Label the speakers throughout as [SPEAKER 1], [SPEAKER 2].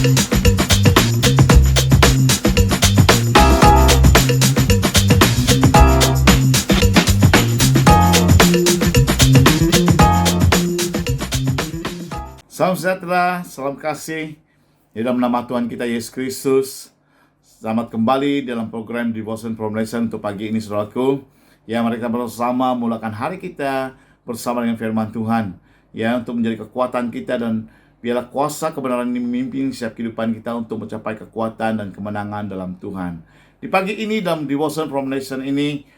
[SPEAKER 1] Salam sejahtera, salam kasih di dalam nama Tuhan kita Yesus Kristus. Selamat kembali dalam program Devotion from Lesson untuk pagi ini, saudaraku. Ya, mari kita bersama mulakan hari kita bersama dengan firman Tuhan. Ya, untuk menjadi kekuatan kita, dan biarlah kuasa kebenaran ini memimpin setiap kehidupan kita untuk mencapai kekuatan dan kemenangan dalam Tuhan. Di pagi ini dalam Devotion from Lesson ini,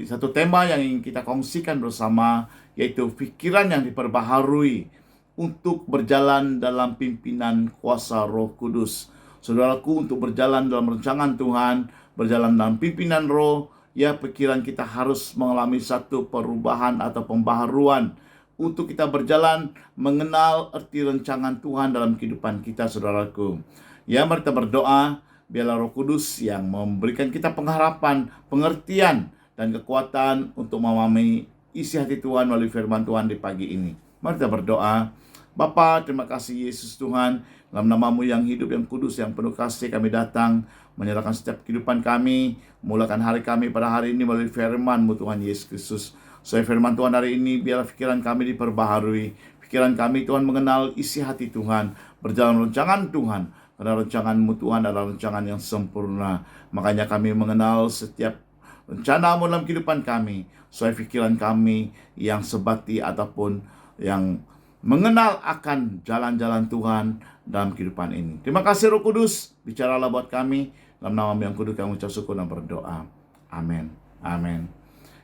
[SPEAKER 1] satu tema yang ingin kita kongsikan bersama, yaitu pikiran yang diperbaharui untuk berjalan dalam pimpinan kuasa Roh Kudus. Saudaraku, untuk berjalan dalam rancangan Tuhan, berjalan dalam pimpinan Roh, ya, pikiran kita harus mengalami satu perubahan atau pembaharuan untuk kita berjalan mengenal arti rancangan Tuhan dalam kehidupan kita, saudaraku. Ya, mari kita berdoa, biarlah Roh Kudus yang memberikan kita pengharapan, pengertian, dan kekuatan untuk memahami isi hati Tuhan melalui firman Tuhan di pagi ini. Mari kita berdoa. Bapa, terima kasih Yesus Tuhan, dalam nama-Mu yang hidup, yang kudus, yang penuh kasih, kami datang menyerahkan setiap kehidupan kami, mulakan hari kami pada hari ini melalui firman-Mu Tuhan Yesus Kristus. Soal firman Tuhan hari ini, biarlah pikiran kami diperbaharui, pikiran kami Tuhan mengenal isi hati Tuhan, berjalan rancangan Tuhan, karena rancangan-Mu Tuhan adalah rancangan yang sempurna. Makanya kami mengenal setiap rencana-Mu dalam kehidupan kami, soal pikiran kami yang sebati ataupun yang mengenal akan jalan-jalan Tuhan dalam kehidupan ini. Terima kasih Roh Kudus, bicaralah buat kami. Dalam nama yang kudus kami ucap syukur dan berdoa. Amin. Amin.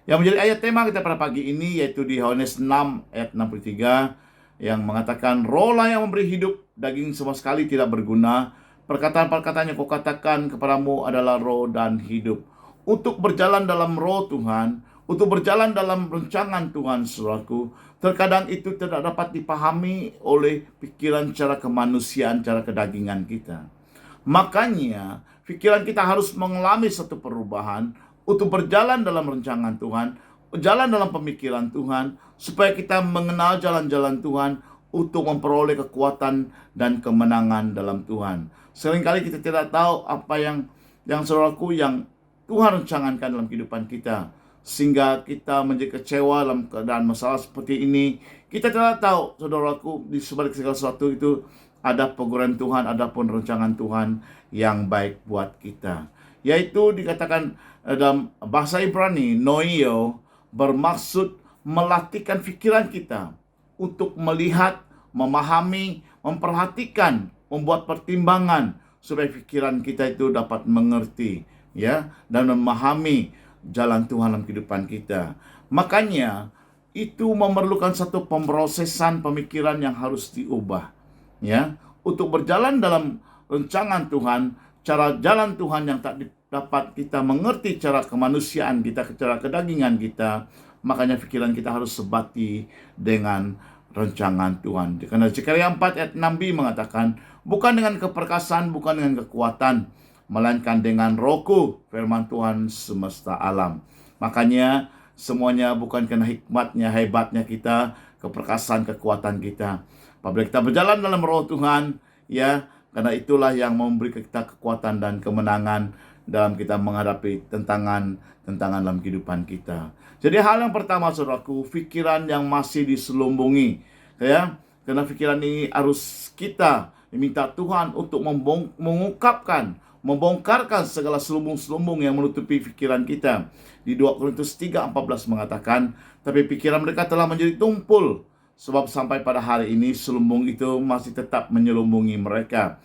[SPEAKER 1] Yang menjadi ayat tema kita pada pagi ini yaitu di Yohanes 6 ayat 63 yang mengatakan, rohlah yang memberi hidup, daging sama sekali tidak berguna. Perkataan-perkataan yang kau katakan kepadamu adalah roh dan hidup. Untuk berjalan dalam roh Tuhan, untuk berjalan dalam rancangan Tuhan, saudaraku, terkadang itu tidak dapat dipahami oleh pikiran cara kemanusiaan, cara kedagingan kita. Makanya, pikiran kita harus mengalami satu perubahan untuk berjalan dalam rancangan Tuhan, berjalan dalam pemikiran Tuhan, supaya kita mengenal jalan-jalan Tuhan untuk memperoleh kekuatan dan kemenangan dalam Tuhan. Seringkali kita tidak tahu apa yang saudaraku, yang Tuhan rencanakan dalam kehidupan kita, sehingga kita menjadi kecewa dalam keadaan masalah seperti ini. Kita tidak tahu, saudaraku, di sebalik segala sesuatu itu ada program Tuhan, ada pun rancangan Tuhan yang baik buat kita. Yaitu dikatakan dalam bahasa Ibrani, noio, bermaksud melatihkan pikiran kita untuk melihat, memahami, memperhatikan, membuat pertimbangan supaya pikiran kita itu dapat mengerti, ya, dan memahami jalan Tuhan dalam kehidupan kita. Makanya itu memerlukan satu pemrosesan pemikiran yang harus diubah, ya, untuk berjalan dalam rancangan Tuhan, cara jalan Tuhan yang tak dapat kita mengerti cara kemanusiaan kita, cara kedagingan kita. Makanya pikiran kita harus sebati dengan rancangan Tuhan. Karena Zekaria 4 ayat 6b mengatakan, bukan dengan keperkasaan, bukan dengan kekuatan, melainkan dengan Rohku, firman Tuhan semesta alam. Makanya semuanya bukan karena hikmatnya, hebatnya kita, keperkasaan, kekuatan kita. Apabila kita berjalan dalam Roh Tuhan, ya, karena itulah yang memberi kita kekuatan dan kemenangan dalam kita menghadapi tantangan dalam kehidupan kita. Jadi hal yang pertama, saudaraku, pikiran yang masih diselubungi, ya, karena pikiran ini harus kita diminta Tuhan untuk membongkarkan segala selubung-selubung yang menutupi pikiran kita. Di 2 Korintus 3:14 mengatakan, tapi pikiran mereka telah menjadi tumpul, sebab sampai pada hari ini selubung itu masih tetap menyelubungi mereka.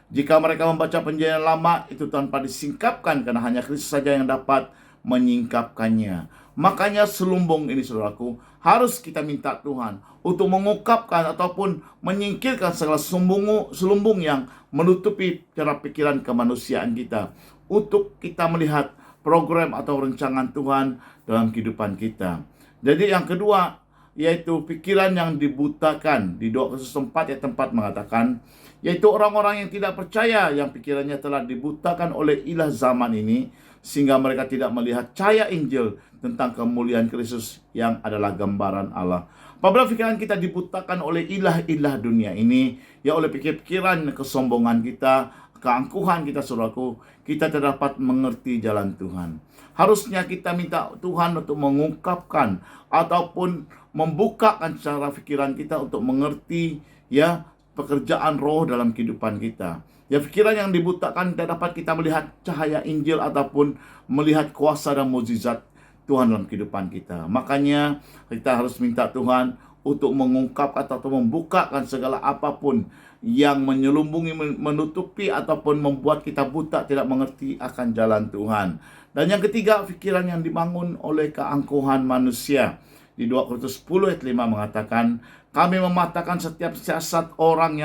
[SPEAKER 1] Jika mereka membaca perjanjian lama, itu tanpa disingkapkan, karena hanya Kristus saja yang dapat menyingkapkannya. Makanya selubung ini, saudaraku, harus kita minta Tuhan untuk mengungkapkan ataupun menyingkirkan segala selubung yang menutupi cara pikiran kemanusiaan kita, untuk kita melihat program atau rancangan Tuhan dalam kehidupan kita. Jadi yang kedua, yaitu pikiran yang dibutakan. Di 2 Korintus 4 ayat 4 mengatakan, yaitu orang-orang yang tidak percaya, yang pikirannya telah dibutakan oleh ilah zaman ini, sehingga mereka tidak melihat cahaya Injil tentang kemuliaan Kristus yang adalah gambaran Allah. Apabila pikiran kita dibutakan oleh ilah-ilah dunia ini, ya oleh pikiran kesombongan kita, keangkuhan kita, saudaraku, kita tidak dapat mengerti jalan Tuhan. Harusnya kita minta Tuhan untuk mengungkapkan ataupun membukakan cara pikiran kita untuk mengerti ya pekerjaan roh dalam kehidupan kita. Ya, pikiran yang dibutakan tidak dapat kita melihat cahaya Injil ataupun melihat kuasa dan mukjizat Tuhan dalam kehidupan kita. Makanya kita harus minta Tuhan untuk mengungkap atau membukakan segala apapun yang menyelubungi, menutupi ataupun membuat kita buta, tidak mengerti akan jalan Tuhan. Dan yang ketiga, pikiran yang dibangun oleh keangkuhan manusia. Di 2 Korintus 10 ayat 5 mengatakan, kami mematahkan setiap siasat orang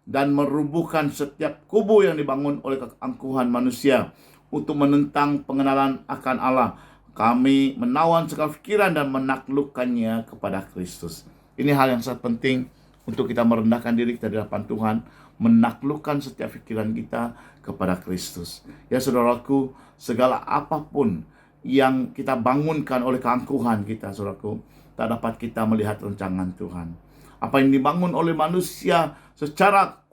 [SPEAKER 1] dan merubuhkan setiap kubu yang dibangun oleh keangkuhan manusia untuk menentang pengenalan akan Allah. Kami menawan segala pikiran dan menaklukkannya kepada Kristus. Ini hal yang sangat penting untuk kita merendahkan diri kita di hadapan Tuhan, menaklukkan setiap pikiran kita kepada Kristus. Ya saudaraku, segala apapun yang kita bangunkan oleh keangkuhan kita, saudaraku, tak dapat kita melihat rancangan Tuhan. Apa yang dibangun oleh manusia secara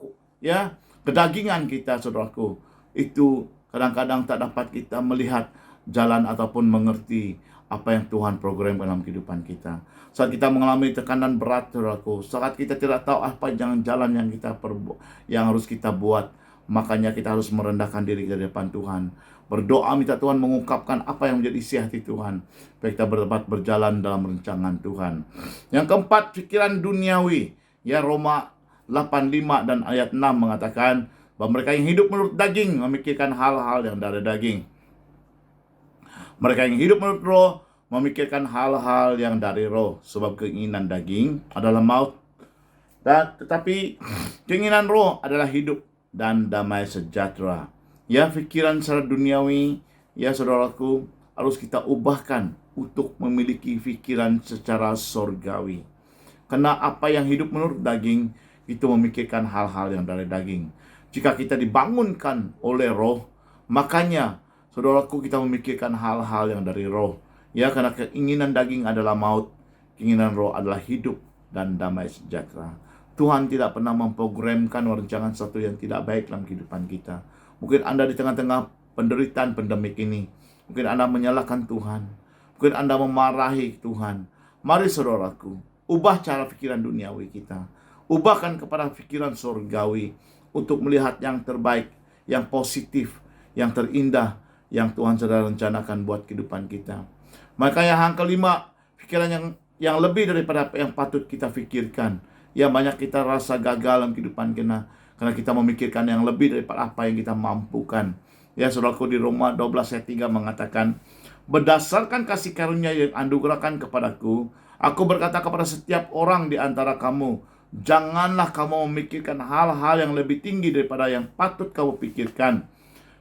[SPEAKER 1] kedagingan kita, saudaraku, itu kadang-kadang tak dapat kita melihat jalan ataupun mengerti apa yang Tuhan program dalam kehidupan kita. Saat kita mengalami tekanan berat, saudaraku, saat kita tidak tahu apa jalan yang harus kita buat, makanya kita harus merendahkan diri kita di depan Tuhan. Berdoa minta Tuhan mengungkapkan apa yang menjadi isi hati Tuhan, supaya kita dapat berjalan dalam rancangan Tuhan. Yang keempat, pikiran duniawi. Ya, Roma 8:5 dan ayat 6 mengatakan bahwa mereka yang hidup menurut daging memikirkan hal-hal yang dari daging. Mereka yang hidup menurut roh memikirkan hal-hal yang dari roh, sebab keinginan daging adalah maut, tetapi keinginan roh adalah hidup dan damai sejahtera. Ya, pikiran secara duniawi, ya saudaraku, harus kita ubahkan untuk memiliki pikiran secara sorgawi. Karena apa yang hidup menurut daging itu memikirkan hal-hal yang dari daging. Jika kita dibangunkan oleh roh, makanya saudaraku, kita memikirkan hal-hal yang dari roh. Ya, karena keinginan daging adalah maut, keinginan roh adalah hidup dan damai sejahtera. Tuhan tidak pernah memprogramkan rancangan sesuatu yang tidak baik dalam kehidupan kita. Mungkin Anda di tengah-tengah penderitaan pandemik ini, mungkin Anda menyalahkan Tuhan, mungkin Anda memarahi Tuhan. Mari saudaraku, ubah cara pikiran duniawi kita, ubahkan kepada pikiran surgawi untuk melihat yang terbaik, yang positif, yang terindah, yang Tuhan sudah rencanakan buat kehidupan kita. Makanya yang kelima, pikiran yang lebih daripada apa yang patut kita pikirkan. Ya, banyak kita rasa gagal dalam kehidupan kita karena kita memikirkan yang lebih daripada apa yang kita mampukan. Ya, saudaraku, di Roma 12 ayat 3 mengatakan, berdasarkan kasih karunia yang anugerahkan kepadaku, aku berkata kepada setiap orang di antara kamu, janganlah kamu memikirkan hal-hal yang lebih tinggi daripada yang patut kamu pikirkan.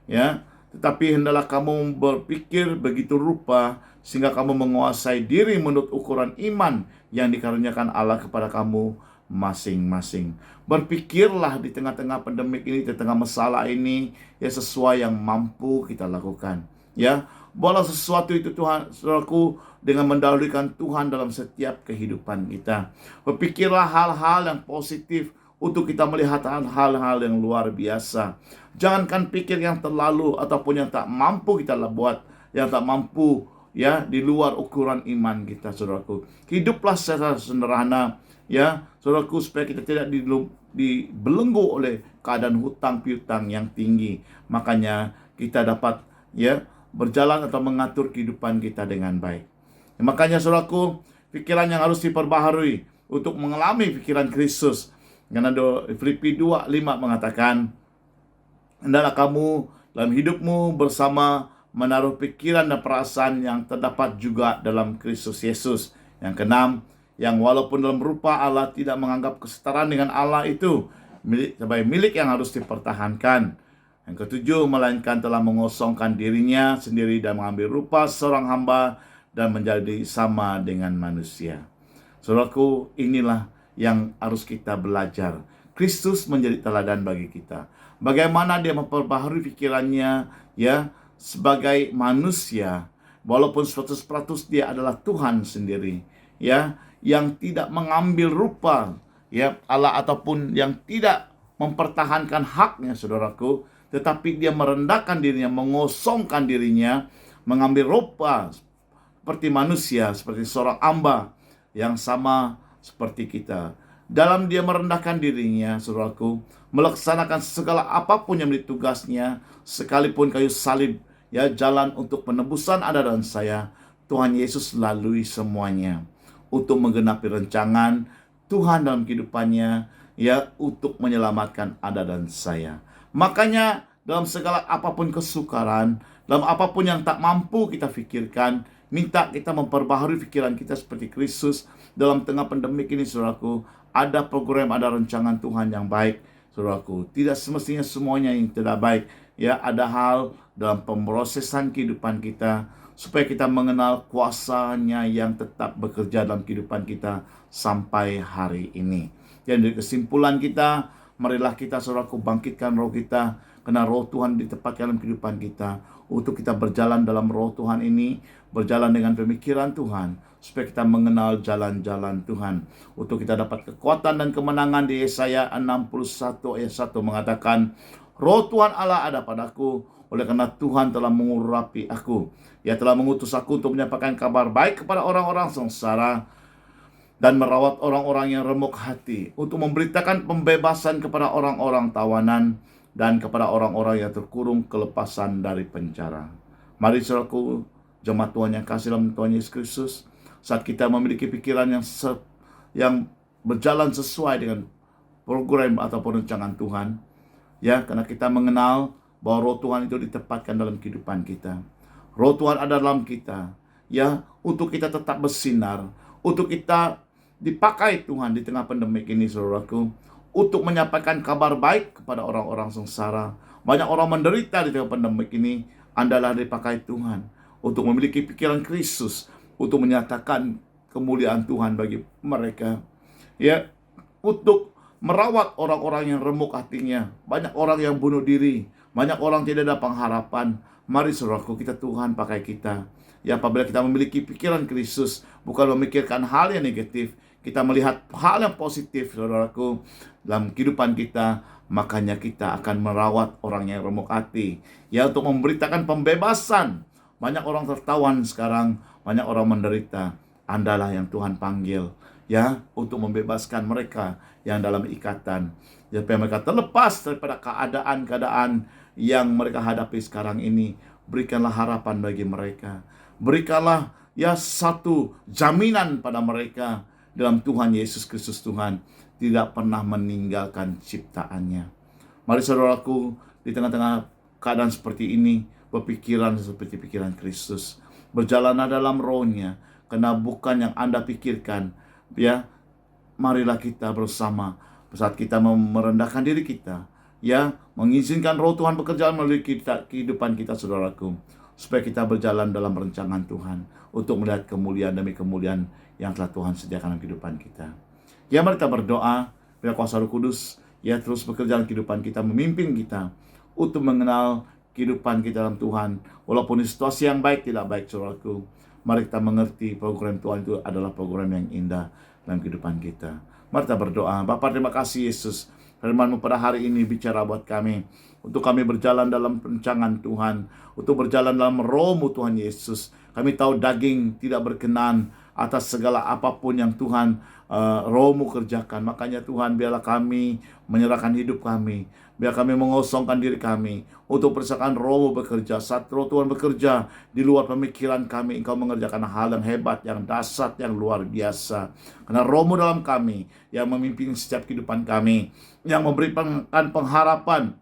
[SPEAKER 1] Ya, tetapi hendaklah kamu berpikir begitu rupa sehingga kamu menguasai diri menurut ukuran iman yang dikaruniakan Allah kepada kamu masing-masing. Berpikirlah di tengah-tengah pandemik ini, di tengah masalah ini, ya sesuai yang mampu kita lakukan. Ya, boleh sesuatu itu Tuhan, saudaraku, dengan mendahulukan Tuhan dalam setiap kehidupan kita. Berpikirlah hal-hal yang positif untuk kita melihat hal-hal yang luar biasa. Jangankan pikir yang terlalu ataupun yang tak mampu kita buat, yang tak mampu ya di luar ukuran iman kita, saudaraku. Hiduplah secara sederhana, ya saudaraku, supaya kita tidak dibelenggu oleh keadaan hutang piutang yang tinggi. Makanya kita dapat ya berjalan atau mengatur kehidupan kita dengan baik. Makanya saudaraku, pikiran yang harus diperbaharui untuk mengalami pikiran Kristus. Karena Filipi 2:5 mengatakan, hendaklah kamu dalam hidupmu bersama menaruh pikiran dan perasaan yang terdapat juga dalam Kristus Yesus. Yang keenam, yang walaupun dalam rupa Allah tidak menganggap kesetaraan dengan Allah itu sebagai milik yang harus dipertahankan. Yang ketujuh, melainkan telah mengosongkan dirinya sendiri dan mengambil rupa seorang hamba dan menjadi sama dengan manusia. Saudaraku, inilah yang harus kita belajar. Kristus menjadi teladan bagi kita. Bagaimana dia memperbaharui pikirannya ya sebagai manusia, walaupun 100% dia adalah Tuhan sendiri. Ya, yang tidak mengambil rupa ya Allah, ataupun yang tidak mempertahankan haknya, saudaraku, tetapi dia merendahkan dirinya, mengosongkan dirinya, mengambil rupa seperti manusia, seperti seorang hamba yang sama seperti kita. Dalam dia merendahkan dirinya, saudaraku, melaksanakan segala apapun yang menjadi tugasnya, sekalipun kayu salib, ya, jalan untuk penebusan Anda dan saya, Tuhan Yesus lalui semuanya untuk menggenapi rancangan Tuhan dalam kehidupannya, ya, untuk menyelamatkan Anda dan saya. Makanya dalam segala apapun kesukaran, dalam apapun yang tak mampu kita pikirkan, minta kita memperbaharui pikiran kita seperti Kristus. Dalam tengah pandemi ini, saudaraku, ada program, ada rancangan Tuhan yang baik, saudaraku. Tidak semestinya semuanya yang tidak baik. Ya, ada hal dalam pemrosesan kehidupan kita supaya kita mengenal kuasanya yang tetap bekerja dalam kehidupan kita sampai hari ini. Dan dari kesimpulan kita, marilah kita, saudaraku, bangkitkan roh kita, karena roh Tuhan ditempatkan dalam kehidupan kita, untuk kita berjalan dalam roh Tuhan ini, berjalan dengan pemikiran Tuhan, supaya kita mengenal jalan-jalan Tuhan, untuk kita dapat kekuatan dan kemenangan. Di Yesaya 61 ayat 1 mengatakan, Roh Tuhan Allah ada padaku, oleh karena Tuhan telah mengurapi aku. Ia telah mengutus aku untuk menyampaikan kabar baik kepada orang-orang sengsara dan merawat orang-orang yang remuk hati, untuk memberitakan pembebasan kepada orang-orang tawanan dan kepada orang-orang yang terkurung kelepasan dari penjara. Mari, saudaraku, jemaat Tuhan yang kasih dalam Tuhan Yesus Kristus, saat kita memiliki pikiran yang berjalan sesuai dengan program ataupun rancangan Tuhan, ya, karena kita mengenal bahwa roh Tuhan itu ditempatkan dalam kehidupan kita. Roh Tuhan ada dalam kita, ya, untuk kita tetap bersinar, untuk kita dipakai Tuhan di tengah pandemi ini, saudaraku, untuk menyampaikan kabar baik kepada orang-orang sengsara. Banyak orang menderita di tengah pandemi ini. Andalah dipakai Tuhan untuk memiliki pikiran Kristus, untuk menyatakan kemuliaan Tuhan bagi mereka, ya, untuk merawat orang-orang yang remuk hatinya. Banyak orang yang bunuh diri, banyak orang tidak ada pengharapan. Mari, saudaraku, kita Tuhan pakai kita. Ya, apabila kita memiliki pikiran Kristus, bukan memikirkan hal yang negatif, kita melihat hal yang positif, saudaraku, dalam kehidupan kita, makanya kita akan merawat orang yang remuk hati, ya, untuk memberitakan pembebasan. Banyak orang tertawan sekarang, banyak orang menderita. Andalah yang Tuhan panggil, ya, untuk membebaskan mereka yang dalam ikatan, ya, supaya mereka terlepas daripada keadaan-keadaan yang mereka hadapi sekarang ini. Berikanlah harapan bagi mereka, berikanlah, ya, satu jaminan pada mereka dalam Tuhan Yesus Kristus. Tuhan tidak pernah meninggalkan ciptaannya. Mari, saudaraku, di tengah-tengah keadaan seperti ini, berpikiran seperti pikiran Kristus, berjalanlah dalam rohnya, karena bukan yang Anda pikirkan, ya. Marilah kita bersama, saat kita merendahkan diri kita, ya, mengizinkan roh Tuhan bekerja melalui kehidupan kita, saudaraku, supaya kita berjalan dalam rancangan Tuhan, untuk melihat kemuliaan demi kemuliaan yang telah Tuhan sediakan dalam kehidupan kita. Ya, mari kita berdoa, biar kuasa Roh Kudus, ya, terus bekerja dalam kehidupan kita, memimpin kita untuk mengenal kehidupan kita dalam Tuhan, walaupun di situasi yang baik tidak baik, saudaraku. Mari kita mengerti program Tuhan itu adalah program yang indah dalam kehidupan kita. Mari kita berdoa. Bapa, terima kasih Yesus, firman-Mu pada hari ini bicara buat kami, untuk kami berjalan dalam rancangan Tuhan, untuk berjalan dalam roh-Mu, Tuhan Yesus. Kami tahu daging tidak berkenan atas segala apapun yang Tuhan, roh-Mu kerjakan. Makanya Tuhan, biarlah kami menyerahkan hidup kami, biar kami mengosongkan diri kami untuk persiapkan roh-Mu bekerja. Saat roh Tuhan bekerja di luar pemikiran kami, Engkau mengerjakan hal yang hebat, yang dahsyat, yang luar biasa. Karena roh-Mu dalam kami yang memimpin setiap kehidupan kami, yang memberikan pengharapan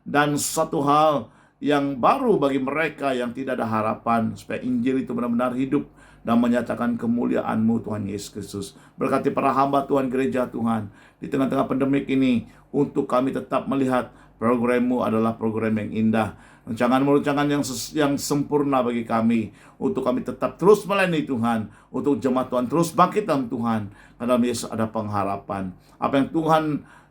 [SPEAKER 1] dan satu hal yang baru bagi mereka yang tidak ada harapan, supaya Injil itu benar-benar hidup dan menyatakan kemuliaan-Mu, Tuhan Yesus Kristus. Berkati para hamba Tuhan, gereja Tuhan, di tengah-tengah pandemik ini, untuk kami tetap melihat program-Mu adalah program yang indah, rancangan-Mu rancangan yang sempurna bagi kami, untuk kami tetap terus melayani Tuhan, untuk jemaat Tuhan terus bangkit dalam Tuhan, karena dalam Yesus ada pengharapan. Apa yang Tuhan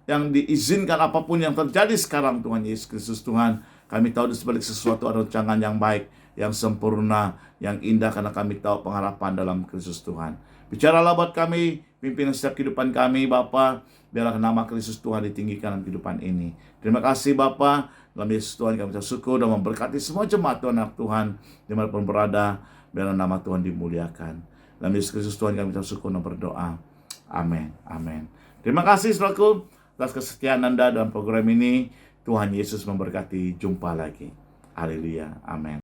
[SPEAKER 1] yang diizinkan, apapun yang terjadi sekarang, Tuhan Yesus Kristus, Tuhan, kami tahu di sebalik sesuatu ada rancangan yang baik, yang sempurna, yang indah, karena kami tahu pengharapan dalam Kristus Tuhan. Bicaralah buat kami, pimpin setiap kehidupan kami, Bapa. Biarlah nama Kristus Tuhan ditinggikan dalam kehidupan ini. Terima kasih, Bapa. Dalam Yesus Tuhan kami bersyukur dan memberkati semua jemaat Tuhan, anak Tuhan, dimanapun berada. Biarlah nama Tuhan dimuliakan. Dalam Yesus Kristus Tuhan kami bersyukur dan berdoa. Amin. Amin. Terima kasih, saudaraku, atas kesetiaan Anda dalam program ini. Tuhan Yesus memberkati. Jumpa lagi. Haleluya. Amin.